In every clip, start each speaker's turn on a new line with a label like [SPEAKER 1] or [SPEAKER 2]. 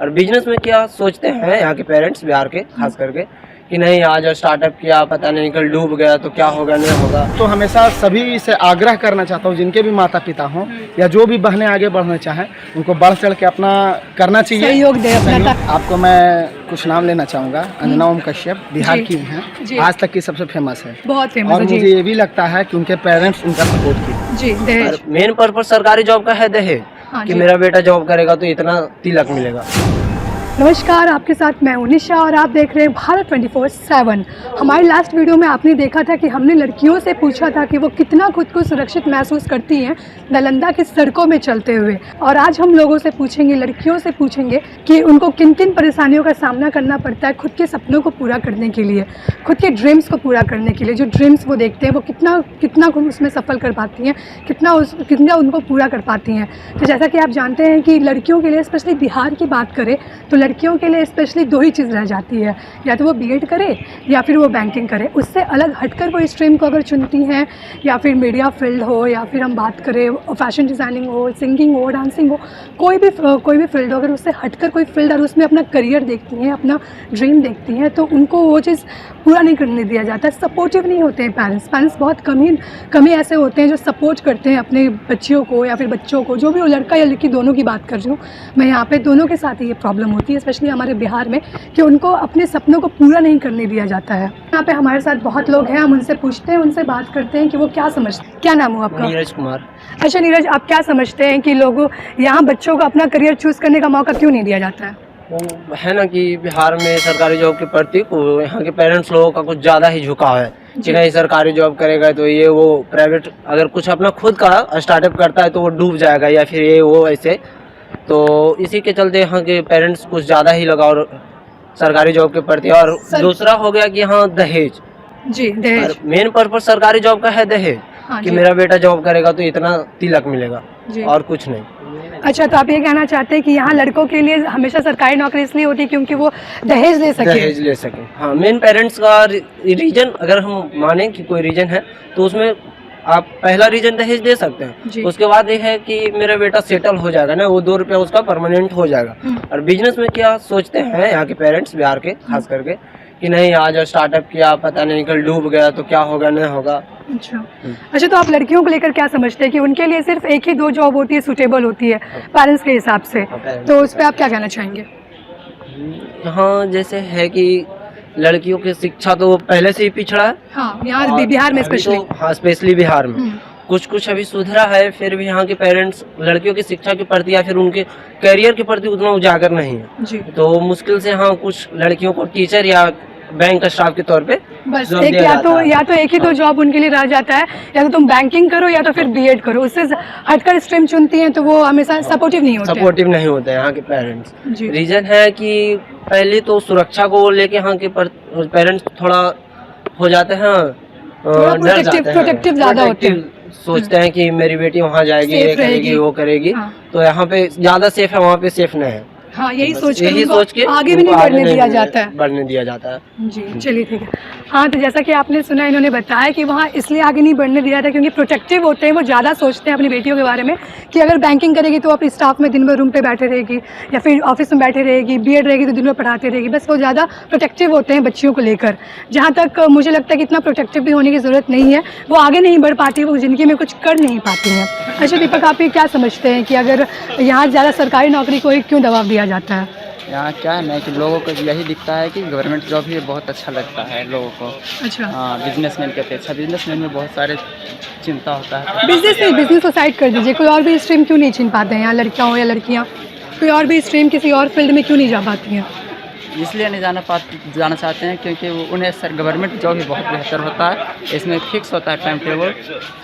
[SPEAKER 1] और बिजनेस में क्या सोचते हैं यहाँ के पेरेंट्स, बिहार के खास करके, कि नहीं आज स्टार्टअप किया, पता नहीं कल डूब गया तो क्या होगा नहीं होगा।
[SPEAKER 2] तो हमेशा सभी से आग्रह करना चाहता हूँ, जिनके भी माता पिता हों या जो भी बहनें आगे बढ़ना चाहें, उनको बढ़ चढ़ के अपना करना चाहिए,
[SPEAKER 3] सहयोग दे अपना।
[SPEAKER 2] आपको मैं कुछ नाम लेना चाहूँगा। अंजना ओम कश्यप बिहार की हैं, आज तक की सबसे फेमस है,
[SPEAKER 3] बहुत फेमस
[SPEAKER 2] और
[SPEAKER 3] है
[SPEAKER 2] मुझे ये भी लगता है कि उनके पेरेंट्स उनका सपोर्ट किए
[SPEAKER 3] जी। दहेज
[SPEAKER 1] मेन पर्पज सरकारी जॉब का है दहेज, कि मेरा बेटा जॉब करेगा तो इतना तिलक मिलेगा।
[SPEAKER 3] नमस्कार, आपके साथ मैं हूं निशा और आप देख रहे हैं भारत 24/7। हमारे लास्ट वीडियो में आपने देखा था कि हमने लड़कियों से पूछा था कि वो कितना खुद को सुरक्षित महसूस करती हैं नालंदा की सड़कों में चलते हुए, और आज हम लोगों से पूछेंगे, लड़कियों से पूछेंगे कि उनको किन किन परेशानियों का सामना करना पड़ता है खुद के सपनों को पूरा करने के लिए, खुद के ड्रीम्स को पूरा करने के लिए। जो ड्रीम्स वो देखते हैं वो कितना उसमें सफल कर पाती हैं, कितना उनको पूरा कर पाती हैं। तो जैसा कि आप जानते हैं कि लड़कियों के लिए, स्पेशली बिहार की बात करें तो लड़कियों के लिए स्पेशली दो ही चीज़ रह जाती है, या तो वो बीएड करे या फिर वो बैंकिंग करे। उससे अलग हटकर कोई स्ट्रीम को अगर चुनती हैं, या फिर मीडिया फील्ड हो, या फिर हम बात करें फैशन डिज़ाइनिंग हो, सिंगिंग हो, डांसिंग हो, कोई भी फील्ड हो, अगर उससे हटकर कोई फील्ड और उसमें अपना करियर देखती हैं, अपना ड्रीम देखती हैं, तो उनको वो चीज़ पूरा नहीं करने दिया जाता। सपोर्टिव नहीं होते हैं पेरेंट्स बहुत कम ही ऐसे होते हैं जो सपोर्ट करते हैं अपने बच्चियों को या फिर बच्चों को, जो भी हो, लड़का या लड़की दोनों की बात कर रही हूँ मैं यहाँ पे। दोनों के साथ ही ये प्रॉब्लम होती है, स्पेशली हमारे बिहार में, कि उनको अपने सपनों को पूरा नहीं करने दिया जाता है। यहाँ पे हमारे साथ बहुत लोग हैं, हम उनसे पूछते हैं, उनसे बात करते हैं कि वो क्या समझते हैं। क्या नाम हो आपका?
[SPEAKER 1] नीरज कुमार।
[SPEAKER 3] अच्छा नीरज, आप क्या समझते हैं कि लोगों यहाँ बच्चों को अपना करियर चूज़ करने का मौका क्यों नहीं दिया जाता है?
[SPEAKER 1] वो है ना कि बिहार में सरकारी जॉब के प्रति यहाँ के पेरेंट्स लोगों का कुछ ज़्यादा ही झुकाव है कि नहीं सरकारी जॉब करेगा तो ये वो, प्राइवेट अगर कुछ अपना खुद का स्टार्टअप करता है तो वो डूब जाएगा, या फिर ये वो ऐसे। तो इसी के चलते यहाँ के पेरेंट्स कुछ ज़्यादा ही लगाव सरकारी जॉब के प्रति। और दूसरा हो गया कि हाँ दहेज
[SPEAKER 3] जी, दहेज
[SPEAKER 1] मेन पर्पज सरकारी जॉब का है दहेज, कि मेरा बेटा जॉब करेगा तो इतना तिलक मिलेगा और कुछ नहीं।
[SPEAKER 3] अच्छा, तो आप ये कहना चाहते हैं कि यहाँ लड़कों के लिए हमेशा सरकारी नौकरी इसलिए होती है क्योंकि वो दहेज ले सके।
[SPEAKER 1] हाँ, मेन पेरेंट्स का रीजन अगर हम माने कि कोई रीजन है तो उसमें आप पहला रीजन दहेज दे सकते हैं। उसके बाद ये है कि मेरा बेटा सेटल हो जाएगा ना, वो 2 रुपया उसका परमानेंट हो जाएगा। और बिजनेस में क्या सोचते हैं यहाँ के पेरेंट्स, बिहार के खास करके, कि नहीं आज स्टार्टअप किया, पता नहीं कल डूब गया तो क्या होगा नहीं होगा।
[SPEAKER 3] अच्छा, तो आप लड़कियों को लेकर क्या समझते हैं कि उनके लिए सिर्फ एक ही 2 जॉब होती है, सूटेबल होती है पेरेंट्स के हिसाब से, तो उस पर आप क्या कहना चाहेंगे?
[SPEAKER 1] हाँ, जैसे है कि लड़कियों की शिक्षा तो पहले से ही पिछड़ा है।
[SPEAKER 3] हाँ, यहाँ बिहार में स्पेशली।
[SPEAKER 1] हाँ, स्पेशली बिहार में कुछ अभी सुधरा है, फिर भी यहाँ के पेरेंट्स लड़कियों की शिक्षा के प्रति या फिर उनके करियर के प्रति उतना उजागर नहीं है जी। तो मुश्किल से हाँ कुछ लड़कियों को टीचर या बैंक स्टाफ के तौर पे
[SPEAKER 3] बस एक या तो एक ही 2 जॉब उनके लिए रह जाता है, या तो तुम बैंकिंग करो या तो फिर बीएड करो। उससे हटकर स्ट्रीम चुनती हैं तो वो हमेशा सपोर्टिव नहीं होते
[SPEAKER 1] यहाँ के पेरेंट्स। रीजन है कि पहले तो सुरक्षा को लेके यहाँ के पेरेंट्स थोड़ा हो जाते हैं, प्रोटेक्टिव ज्यादा होते हैं, सोचते हैं कि मेरी बेटी वहाँ जाएगी, ये करेगी, वो करेगी, तो यहाँ पे ज्यादा सेफ है, वहाँ पे सेफ नहीं है।
[SPEAKER 3] हाँ, यही सोच के आगे भी नहीं बढ़ने दिया जाता है जी। चलिए ठीक है। हाँ, तो जैसा कि आपने सुना, इन्होंने बताया कि वहाँ इसलिए आगे नहीं बढ़ने दिया जाता क्योंकि प्रोटेक्टिव होते हैं, वो ज़्यादा सोचते हैं अपनी बेटियों के बारे में कि अगर बैंकिंग करेगी तो अपनी स्टाफ में दिन भर रूम पे बैठे रहेगी, या फिर ऑफिस में बैठे रहेगी, बीएड रहेगी तो दिन भर पढ़ाते रहेगी। बस वो ज़्यादा प्रोटेक्टिव होते हैं बच्चियों को लेकर। जहाँ तक मुझे लगता है कि इतना प्रोटेक्टिव भी होने की ज़रूरत नहीं है, वो आगे नहीं बढ़ पाती, वो ज़िंदगी में कुछ कर नहीं पाती हैं। अच्छा दीपक, आप ये क्या समझते हैं कि अगर यहाँ ज़्यादा सरकारी नौकरी को क्यों दबाव दिया जाता है?
[SPEAKER 4] यहाँ क्या है ना कि लोगों को यही दिखता है कि गवर्नमेंट जॉब ही बहुत अच्छा लगता है लोगों को।
[SPEAKER 3] अच्छा।
[SPEAKER 4] हाँ, बिजनेसमैन के अपेक्षा बिजनेसमैन में बहुत सारे चिंता होता है।
[SPEAKER 3] बिजनेस को साइड कर दीजिए, कोई और भी स्ट्रीम क्यों नहीं चुन पाते हैं यहाँ, लड़कियाँ हो या लड़कियाँ, कोई और भी स्ट्रीम किसी और फील्ड में क्यों नहीं जा पाती हैं?
[SPEAKER 4] इसलिए नहीं जाना चाहते हैं क्योंकि उन्हें गवर्नमेंट जॉब ही बहुत बेहतर होता है, इसमें फिक्स होता है टाइम टेबल,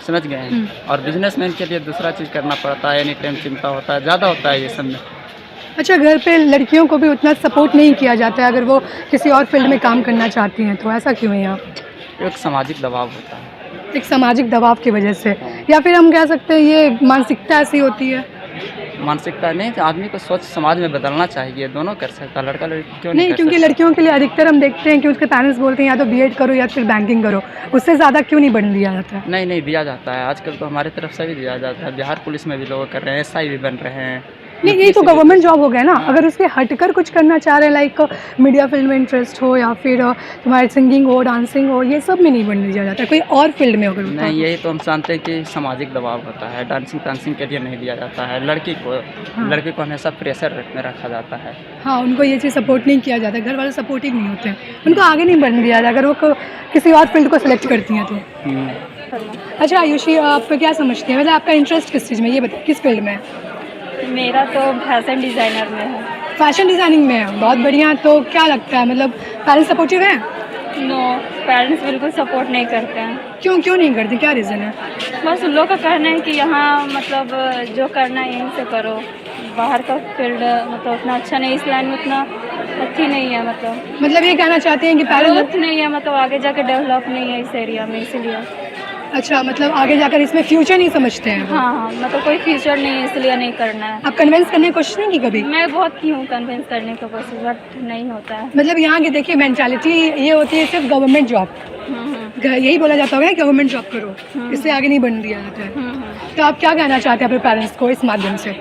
[SPEAKER 4] समझ गए हैं। और बिजनेसमैन के लिए दूसरा चीज़ करना पड़ता है, एनी टाइम चिंता होता है, ज़्यादा होता है ये सब में।
[SPEAKER 3] अच्छा, घर पे लड़कियों को भी उतना सपोर्ट नहीं किया जाता है अगर वो किसी और फील्ड में काम करना चाहती हैं, तो ऐसा क्यों है यहाँ?
[SPEAKER 4] एक सामाजिक दबाव होता है,
[SPEAKER 3] एक सामाजिक दबाव की वजह से, या फिर हम कह सकते हैं ये मानसिकता ऐसी होती है।
[SPEAKER 4] मानसिकता नहीं, आदमी को सोच समाज में बदलना चाहिए, दोनों कर सकता है, लड़का लड़की क्यों नहीं?
[SPEAKER 3] क्योंकि लड़कियों के लिए अधिकतर हम देखते हैं कि उसके पेरेंट्स बोलते हैं या तो बीएड करो या फिर बैंकिंग करो, उससे ज़्यादा क्यों नहीं बढ़ने दिया जाता है?
[SPEAKER 4] नहीं दिया जाता है, आजकल तो हमारी तरफ से भी दिया जाता है। बिहार पुलिस में भी लोग कर रहे हैं, एसआई भी बन रहे हैं,
[SPEAKER 3] नहीं, ये तो गवर्नमेंट जॉब हो गया ना। अगर उसके हटकर कुछ करना चाह रहे हैं, लाइक मीडिया फील्ड में इंटरेस्ट हो या फिर तुम्हारे सिंगिंग हो, डांसिंग हो, ये सब में नहीं बनने दिया जाता, कोई और फील्ड में अगर
[SPEAKER 4] नहीं, यही तो हम जानते हैं कि सामाजिक दबाव होता है, डांसिंग के लिए नहीं दिया जाता है लड़की को हमेशा प्रेशर में रखा जाता है।
[SPEAKER 3] हाँ, उनको ये चीज़ सपोर्ट नहीं किया जाता, घर वाले सपोर्टिव नहीं होते हैं, उनको आगे नहीं बढ़ने दिया जाता अगर वो किसी और फील्ड को सिलेक्ट करती हैं तो। अच्छा आयुषी, आप क्या समझते हैं, मतलब आपका इंटरेस्ट किस चीज़ में, ये बताइए किस फील्ड में है?
[SPEAKER 5] मेरा तो फैशन डिज़ाइनर में है।
[SPEAKER 3] फैशन डिज़ाइनिंग में है, बहुत बढ़िया। तो क्या लगता है, मतलब पेरेंट्स सपोर्टिव हैं?
[SPEAKER 5] नो, पेरेंट्स बिल्कुल सपोर्ट नहीं करते हैं।
[SPEAKER 3] क्यों नहीं करते, क्या रीज़न है?
[SPEAKER 5] बस उन लोग का कहना है कि यहाँ मतलब जो करना है यहीं से करो, बाहर का फील्ड मतलब उतना अच्छा नहीं, इस लाइन में उतना अच्छी नहीं है, मतलब
[SPEAKER 3] ये कहना चाहते हैं कि पेरेंट्स
[SPEAKER 5] ग्रोथ नहीं है, मतलब आगे जाके डेवलप नहीं है इस एरिया में, इसीलिए।
[SPEAKER 3] अच्छा, मतलब आगे जाकर इसमें फ्यूचर नहीं समझते हैं वो।
[SPEAKER 5] हाँ, मतलब कोई फ्यूचर नहीं है, इसलिए नहीं करना है।
[SPEAKER 3] आप कन्विंस करने की कोशिश नहीं की कभी?
[SPEAKER 5] मैं बहुत की हूँ कन्विंस करने की कोशिश, बट नहीं होता है।
[SPEAKER 3] मतलब यहाँ की देखिए मेंटालिटी ये होती है सिर्फ गवर्नमेंट जॉब, यही बोला जाता होगा गवर्नमेंट जॉब करो, इससे आगे नहीं बढ़ने दिया जाता है। तो आप क्या कहना चाहते हैं अपने पेरेंट्स को इस माध्यम से?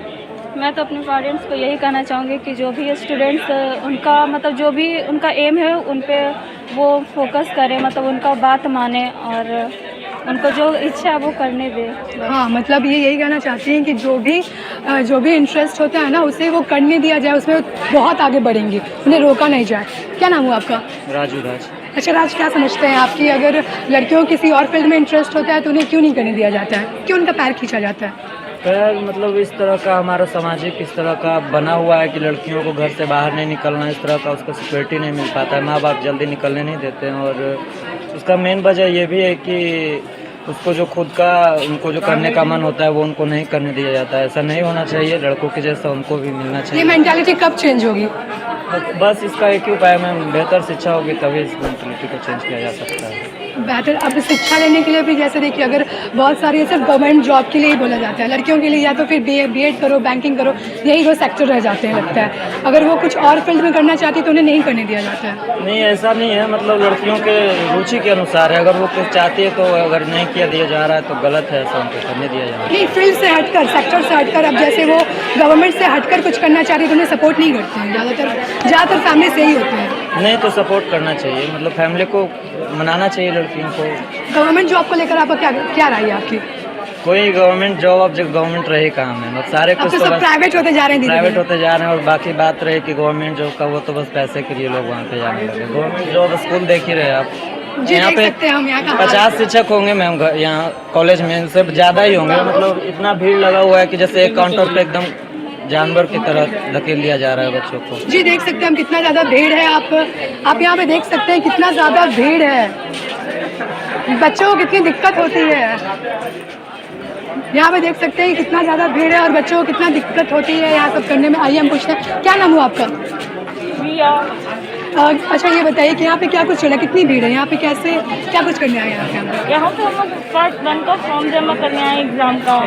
[SPEAKER 5] मैं तो अपने पेरेंट्स को यही कहना चाहूँगी कि जो भी स्टूडेंट्स उनका मतलब जो भी उनका एम है उन पे वो फोकस करें, मतलब उनका बात माने और उनको जो इच्छा है वो करने दे।
[SPEAKER 3] हाँ, मतलब ये यही कहना चाहती हैं कि जो भी इंटरेस्ट होता है ना उसे वो करने दिया जाए, उसमें बहुत आगे बढ़ेंगे, उन्हें रोका नहीं जाए। क्या नाम हुआ आपका?
[SPEAKER 4] राज।
[SPEAKER 3] अच्छा राज, क्या समझते हैं आपकी, अगर लड़कियों को किसी और फील्ड में इंटरेस्ट होता है तो उन्हें क्यों नहीं करने दिया जाता है, क्यों उनका पैर खींचा जाता है?
[SPEAKER 6] खैर मतलब इस तरह का हमारा सामाजिक इस तरह का बना हुआ है कि लड़कियों को घर से बाहर नहीं निकलना, इस तरह का उसको सिक्योरिटी नहीं मिल पाता है, माँ बाप जल्दी निकलने नहीं देते हैं। और उसका मेन वजह ये भी है कि उसको जो खुद का उनको जो करने का मन होता है वो उनको नहीं करने दिया जाता है। ऐसा नहीं होना चाहिए, लड़कों के जैसा उनको भी मिलना चाहिए।
[SPEAKER 3] ये मेंटालिटी कब चेंज होगी?
[SPEAKER 6] बस इसका एक ही उपाय में बेहतर शिक्षा होगी तभी इस मेंटालिटी को चेंज किया जा सकता है।
[SPEAKER 3] बेहतर, अब शिक्षा लेने के लिए भी जैसे देखिए अगर बहुत सारी सिर्फ गवर्नमेंट जॉब के लिए ही बोला जाता है लड़कियों के लिए, या तो फिर बीएड करो, बैंकिंग करो, यही दो सेक्टर रह जाते हैं लगता है। अगर वो कुछ और फील्ड में करना चाहती तो उन्हें नहीं करने दिया जाता है।
[SPEAKER 6] नहीं, ऐसा नहीं है, मतलब लड़कियों के रुचि के अनुसार है, अगर वो कुछ चाहती है तो अगर नहीं किया दिया जा रहा है तो गलत है, ऐसा उनको करने दिया जा रहा है।
[SPEAKER 3] नहीं, फील्ड से हटकर, सेक्टर से हटकर, अब जैसे वो गवर्नमेंट से हटकर कुछ करना चाहती है तो उन्हें सपोर्ट नहीं करते हैं, ज़्यादातर फैमिली से ही होते हैं।
[SPEAKER 6] नहीं तो सपोर्ट करना चाहिए, मतलब फैमिली को मनाना चाहिए लड़कियों को।
[SPEAKER 3] गवर्नमेंट जॉब को लेकर आपका क्या राय है आपकी?
[SPEAKER 6] कोई गवर्नमेंट जॉब अब जब गवर्नमेंट रहे काम है, मतलब सारे कुछ
[SPEAKER 3] तो प्राइवेट होते जा रहे हैं,
[SPEAKER 6] प्राइवेट होते जा रहे हैं। और बाकी बात रहे कि गवर्नमेंट जॉब का, वो तो बस पैसे के लिए लोग वहाँ पे जाने लगे। गवर्नमेंट जॉब स्कूल देख ही रहे आप, यहाँ पे 50 शिक्षक होंगे मैम, यहाँ कॉलेज में इनसे ज़्यादा ही होंगे, मतलब इतना भीड़ लगा हुआ है कि जैसे एक काउंटर पे एकदम जानवर की तरह धकेल दिया जा रहा है बच्चों को।
[SPEAKER 3] जी देख सकते हैं हम कितना ज़्यादा भीड़ है, आप यहाँ पे देख सकते हैं कितना ज़्यादा भीड़ है, बच्चों को कितनी दिक्कत होती है। यहाँ पे देख सकते हैं कितना ज़्यादा भीड़ है और बच्चों को कितना दिक्कत होती है यहाँ सब करने में। आइए हम पूछते हैं, क्या नाम हुआ आपका? अच्छा ये बताइए कि यहाँ पे क्या कुछ चल रहा है, कितनी भीड़ है यहाँ पे, कैसे क्या कुछ करने आए यहाँ पे?
[SPEAKER 5] यहाँ पे हम फर्स्ट 1 का फॉर्म जमा करने आए एग्जाम का।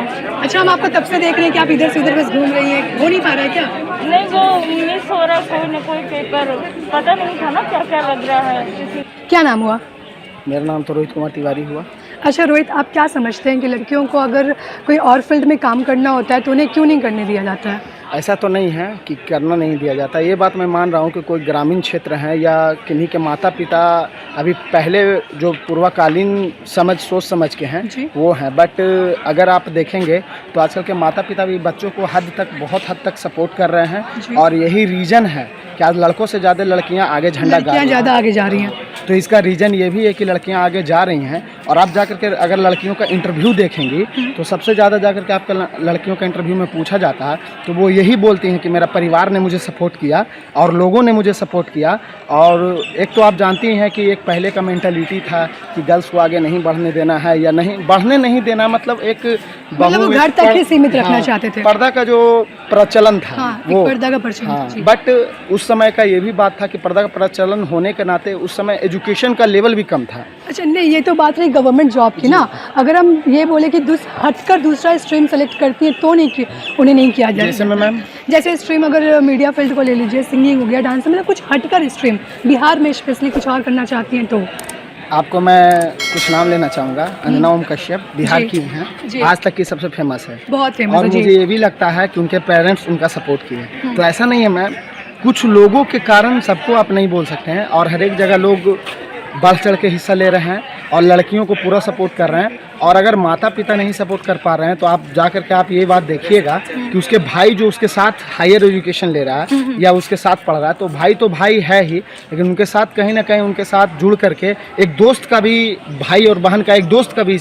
[SPEAKER 3] अच्छा, हम आपको तब से देख रहे हैं कि आप इधर से उधर बस घूम रही हैं, हो नहीं पा रहा है क्या?
[SPEAKER 5] नहीं, वो मिस हो रहा, कोई ना कोई पेपर पता नहीं था ना क्या क्या लग रहा है।
[SPEAKER 3] क्या नाम हुआ?
[SPEAKER 2] मेरा नाम तो रोहित कुमार तिवारी हुआ।
[SPEAKER 3] अच्छा रोहित, आप क्या समझते हैं कि लड़कियों को अगर कोई और फील्ड में काम करना होता है तो उन्हें क्यों नहीं करने दिया जाता है?
[SPEAKER 2] ऐसा तो नहीं है कि करना नहीं दिया जाता, ये बात मैं मान रहा हूँ कि कोई ग्रामीण क्षेत्र है या किन्हीं के माता पिता अभी पहले जो पूर्वकालीन सोच समझ के हैं वो हैं, बट अगर आप देखेंगे तो आजकल के माता पिता भी बच्चों को बहुत हद तक सपोर्ट कर रहे हैं। और यही रीज़न है कि आज लड़कों से ज़्यादा लड़कियाँ आगे झंडा गाड़ रही हैं,
[SPEAKER 3] ज़्यादा आगे जा रही हैं।
[SPEAKER 2] तो इसका रीज़न ये भी है कि लड़कियां आगे जा रही हैं। और आप जाकर के अगर लड़कियों का इंटरव्यू देखेंगी तो सबसे ज़्यादा जाकर के आपका लड़कियों का इंटरव्यू में पूछा जाता है तो वो यही बोलती हैं कि मेरा परिवार ने मुझे सपोर्ट किया और लोगों ने मुझे सपोर्ट किया। और एक तो आप जानती हैं कि एक पहले का मेंटालिटी था कि गर्ल्स को आगे नहीं बढ़ने देना है, या नहीं बढ़ने नहीं देना, मतलब एक
[SPEAKER 3] वो घर तक ही सीमित रखना चाहते थे।
[SPEAKER 2] पर्दा का जो प्रचलन था, वो
[SPEAKER 3] पर्दा का प्रचलन,
[SPEAKER 2] बट उस समय का ये भी बात था कि पर्दा का प्रचलन होने के नाते उस समय एजुकेशन का लेवल भी कम था।
[SPEAKER 3] अच्छा नहीं, ये तो बात रही गवर्नमेंट जॉब की ना, अगर हम ये बोले कि हटकर दूसरा स्ट्रीम सेलेक्ट करती है तो उन्हें नहीं किया जाए।
[SPEAKER 2] जैसे में मैम,
[SPEAKER 3] जैसे स्ट्रीम अगर मीडिया फील्ड को ले लीजिए, सिंगिंग हो गया, डांस, मतलब कुछ हटकर स्ट्रीम बिहार में स्पेशली कुछ और करना चाहती हैं तो
[SPEAKER 2] आपको मैं कुछ नाम लेना चाहूँगा। अंजना ओम कश्यप बिहार
[SPEAKER 3] जी।
[SPEAKER 2] की
[SPEAKER 3] जी।
[SPEAKER 2] हैं, आज तक की सबसे फेमस है।
[SPEAKER 3] बहुत फेमस
[SPEAKER 2] और
[SPEAKER 3] है
[SPEAKER 2] मुझे
[SPEAKER 3] जी।
[SPEAKER 2] ये भी लगता है कि उनके पेरेंट्स उनका सपोर्ट किए। तो ऐसा नहीं है मैम, कुछ लोगों के कारण सबको आप नहीं बोल सकते हैं, और हर एक जगह लोग बढ़ चढ़ के हिस्सा ले रहे हैं और लड़कियों को पूरा सपोर्ट कर रहे हैं। और अगर माता पिता नहीं सपोर्ट कर पा रहे हैं तो आप जा कर के आप ये बात देखिएगा कि उसके भाई जो उसके साथ हायर एजुकेशन ले रहा है या उसके साथ पढ़ रहा है, तो भाई है ही, लेकिन उनके साथ कहीं ना कहीं उनके साथ जुड़ करके एक दोस्त का भी, भाई और बहन का एक दोस्त का भी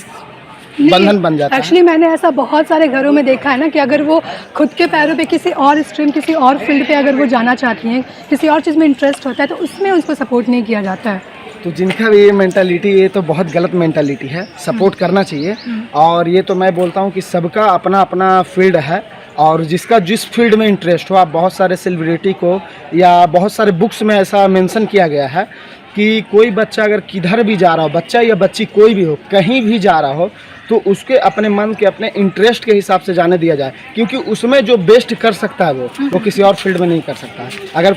[SPEAKER 2] बंधन बन जाता है।
[SPEAKER 3] एक्चुअली मैंने ऐसा बहुत सारे घरों में देखा है ना कि अगर वो खुद के पैरों पे किसी और स्ट्रीम, किसी और फील्ड पे अगर वो जाना चाहती हैं, किसी और चीज़ में इंटरेस्ट होता है, तो उसमें उसको सपोर्ट नहीं किया जाता है।
[SPEAKER 2] तो जिनका भी ये मेंटालिटी, ये तो बहुत गलत मेंटालिटी है। सपोर्ट करना चाहिए। और ये तो मैं बोलता हूँ कि सबका अपना अपना फील्ड है, और जिसका जिस फील्ड में इंटरेस्ट हो। आप बहुत सारे सेलिब्रिटी को या बहुत सारे बुक्स में ऐसा मेंशन किया गया है कि कोई बच्चा अगर किधर भी जा रहा हो, बच्चा या बच्ची कोई भी हो, कहीं भी जा रहा हो, तो उसके अपने मन के, अपने इंटरेस्ट के हिसाब से जाने दिया जाए, क्योंकि उसमें जो बेस्ट कर सकता है वो किसी और फील्ड में नहीं कर सकता है। अगर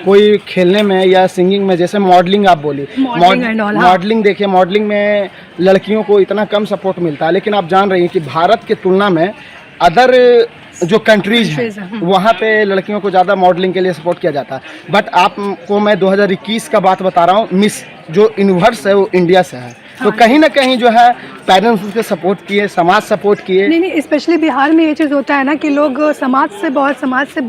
[SPEAKER 2] कोई खेलने में या सिंगिंग में, जैसे मॉडलिंग आप बोली, मॉडलिंग देखिए, मॉडलिंग में लड़कियों को इतना कम सपोर्ट मिलता है, लेकिन आप जान रही हैं कि भारत की तुलना में अदर जो कंट्रीज हैं वहाँ पे लड़कियों को ज़्यादा मॉडलिंग के लिए सपोर्ट किया जाता है। बट आपको मैं 2021 का बात बता रहा हूँ, मिस जो यूनिवर्स है वो इंडिया से है। तो कहीं ना कहीं जो है पेरेंट्स उसके सपोर्ट किए, समाज सपोर्ट किए।
[SPEAKER 3] नहीं, स्पेशली बिहार में ये चीज़ होता है ना कि लोग समाज से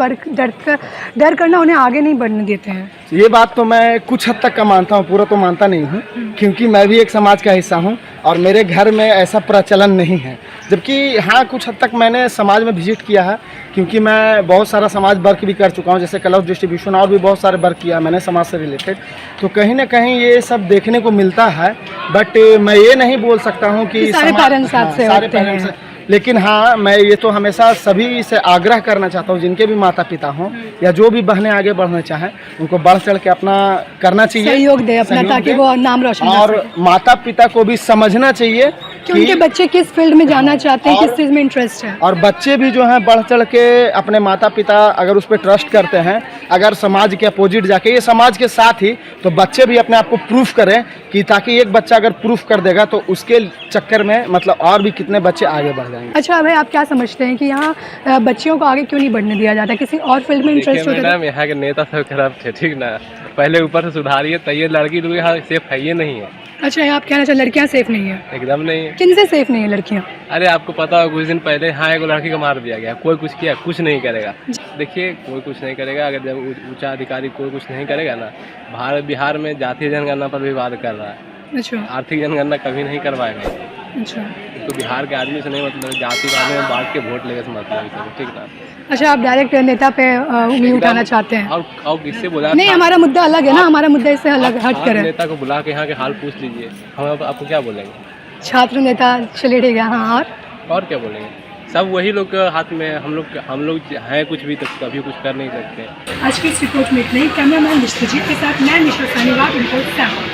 [SPEAKER 3] डर करना उन्हें आगे नहीं बढ़ने देते हैं।
[SPEAKER 2] ये बात तो मैं कुछ हद तक का मानता हूँ, पूरा तो मानता नहीं हूँ, क्योंकि मैं भी एक समाज का हिस्सा हूँ और मेरे घर में ऐसा प्रचलन नहीं है। जबकि हाँ, कुछ हद तक मैंने समाज में विजिट किया है, क्योंकि मैं बहुत सारा समाज वर्क भी कर चुका हूँ, जैसे क्लॉथ डिस्ट्रीब्यूशन और भी बहुत सारे वर्क किया मैंने समाज से रिलेटेड। तो कहीं ना कहीं ये सब देखने को मिलता है। बट मैं ये नहीं बोल सकता हूँ कि
[SPEAKER 3] सारे पेरेंट्स आपसे होते हैं।
[SPEAKER 2] लेकिन हाँ, मैं ये तो हमेशा सभी से आग्रह करना चाहता हूँ, जिनके भी माता पिता हों या जो भी बहनें आगे बढ़ना चाहें, उनको बढ़ चढ़ के अपना करना चाहिए,
[SPEAKER 3] सहयोग दे अपना, ताकि वो नाम रोशन कर
[SPEAKER 2] और माता पिता को भी समझना चाहिए
[SPEAKER 3] कि उनके बच्चे किस फील्ड में जाना चाहते हैं, किस चीज़ में इंटरेस्ट है।
[SPEAKER 2] और बच्चे भी जो हैं बढ़ चढ़ के अपने माता पिता अगर उस पर ट्रस्ट करते हैं, अगर समाज के अपोजिट जाके, ये समाज के साथ ही, तो बच्चे भी अपने आप को प्रूफ करें, कि ताकि एक बच्चा अगर प्रूफ कर देगा तो उसके चक्कर में मतलब और भी कितने बच्चे आगे बढ़ जाएंगे।
[SPEAKER 3] अच्छा भाई, आप क्या समझते हैं कि यहाँ बच्चियों को आगे क्यों नहीं बढ़ने दिया जाता, किसी और फील्ड में इंटरेस्ट होता है?
[SPEAKER 7] यहाँ के नेता सब खराब थे, ठीक ना, पहले ऊपर से सुधारिए, तो ये लड़की लोग यहाँ सेफ है ये नहीं है।
[SPEAKER 3] अच्छा, आप कहना चाहिए लड़कियाँ सेफ नहीं है?
[SPEAKER 7] एकदम नहीं है।
[SPEAKER 3] किन से सेफ नहीं है लड़कियाँ?
[SPEAKER 7] अरे आपको पता हो कुछ दिन पहले हाँ एक लड़की को मार दिया गया, कोई कुछ किया, कुछ नहीं करेगा। देखिए, कोई कुछ नहीं करेगा। अगर जब ऊंचा अधिकारी कोई कुछ नहीं करेगा ना, बिहार में जातीय जनगणना पर विवाद कर रहा है।
[SPEAKER 3] अच्छा,
[SPEAKER 7] आर्थिक जनगणना कभी नहीं करवाएगा।
[SPEAKER 3] अच्छा,
[SPEAKER 7] तो बिहार के आदमी से नहीं मतलब, जाति के आदमी में बांट के वोट लेगा से मतलब, ठीक ना।
[SPEAKER 3] अच्छा, आप डायरेक्ट नेता पे उंगली उठाना चाहते हैं?
[SPEAKER 7] और किससे बोला?
[SPEAKER 3] नहीं, हमारा मुद्दा अलग है ना, हमारा मुद्दा इससे अलग हट कर है।
[SPEAKER 7] नेता को बुला के यहाँ के हाल पूछ लीजिए, हम आपको क्या बोलेंगे?
[SPEAKER 3] छात्र नेता चले ठीक है, हाँ, और
[SPEAKER 7] क्या बोलेंगे? सब वही लोग के हाथ में, हम लोग हैं कुछ भी, तो कभी कुछ कर नहीं सकते।
[SPEAKER 3] आज की इस रिपोर्ट में इतना ही। कैमरामैन विश्वजीत के साथ मैं निशा सानीवाल, रिपोर्ट 7।